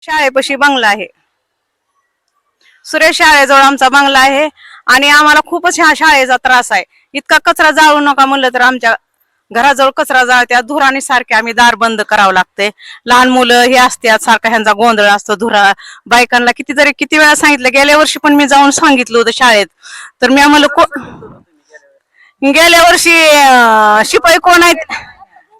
शाळेपाशी बंगला आहे. सुरेश शाळेजवळ आमचा बंगला आहे आणि आम्हाला खूपच ह्या शाळेचा त्रास आहे. इतका कचरा जाळू नका म्हणलं तर आमच्या घराजवळ कचरा जाळत्या धुराने सारखे आम्ही दार बंद करावं लागते. लहान मुलं हे असतात सारखा ह्यांचा गोंधळ असतो धुरा. बायकांना किती वेळा सांगितलं. गेल्या वर्षी पण मी जाऊन सांगितलं होतं शाळेत. तर मी आम्हाला गेल्या वर्षी शिपाई कोण आहेत.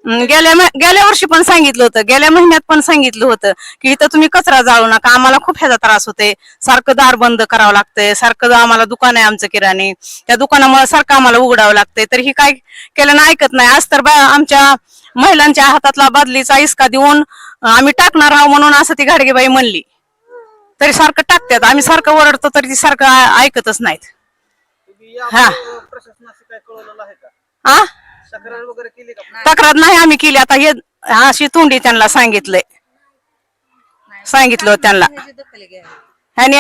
गेल्या वर्षी पण सांगितलं होतं. गेल्या महिन्यात पण सांगितलं होतं की इथं तुम्ही कचरा जाळू नका. आम्हाला खूप ह्याचा त्रास होते. सारखं दार बंद करावं लागतंय. सारखं आम्हाला दुकान आहे आमचं किराणी. त्या दुकानामुळे सारखं आम्हाला उघडावं लागतंय. तर ही काय केलं ना ऐकत नाही. आज तर आमच्या महिलांच्या हातातला बादलीचा इसका देऊन आम्ही टाकणार आहोत म्हणून असं ती घाडगेबाई म्हणली. तरी सारखं टाकतात. आम्ही सारखं ओरडतो तरी ती सारखं ऐकतच नाहीत. हा हा तक्रार नाही आम्ही केली. आता हे अशी तोंडी त्यांना सांगितलं त्यांना ह्याने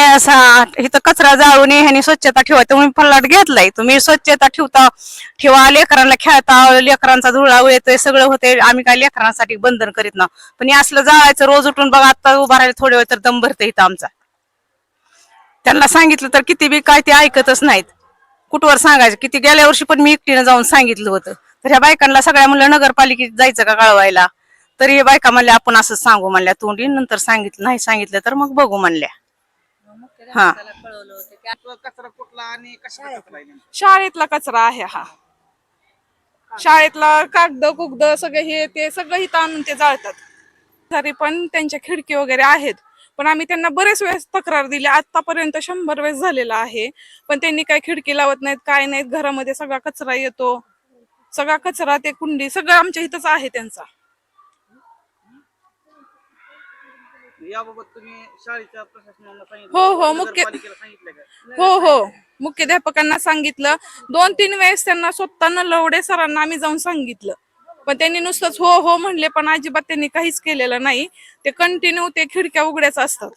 इथं कचरा जाळून ह्याने स्वच्छता ठेवा. तुम्ही फलाट घेतलाय तुम्ही स्वच्छता ठेवा. लेकरांना खेळता लेकरांचा धुळा येतोय सगळं होते. आम्ही काय लेकरांसाठी बंधन करीत ना. पण हे असलं जाळायचं रोज उठून बघा. आता उभा राहिले थोडे वेळ तर दम भरते इथं आमचा. त्यांना सांगितलं तर किती बी काय ते ऐकतच नाहीत. कुठवर सांगायचं किती. गेल्या वर्षी पण मी एकटीने जाऊन सांगितलं होतं. तर ह्या बायकांना सगळ्या म्हणलं नगरपालिकेत जायचं का कळवायला. तरी हे बायका म्हणल्या आपण असं सांगू म्हणल्या तोंडी. नंतर सांगितलं नाही सांगितलं तर मग बघू म्हणल्या. हा शाळेतला कचरा आहे हा. शाळेतला कागद कुगद सगळे हे ते सगळं इथं आणून ते जाळतात. तरी पण त्यांच्या खिडकी वगैरे आहेत. पण आम्ही त्यांना बरेच वेळेस तक्रार दिली. आतापर्यंत 100 वेळेस झालेला आहे. पण त्यांनी काही खिडकी लावत नाहीत काय नाहीत. घरामध्ये सगळा कचरा येतो. सगळा कचरा ते कुंडी सगळं आमच्या इथंच आहे त्यांचा. याबाबत तुम्ही शाळेच्या प्रशासनाला हो सांगितलं. हो मुख्याध्यापकांना सांगितलं. 2-3 वेळेस त्यांना स्वतः लवडे सरांना आम्ही जाऊन सांगितलं. पण त्यांनी नुसतंच हो म्हणले. पण अजिबात त्यांनी काहीच केलेलं नाही. ते कंटिन्यू ते खिडक्या उघड्याच असतात.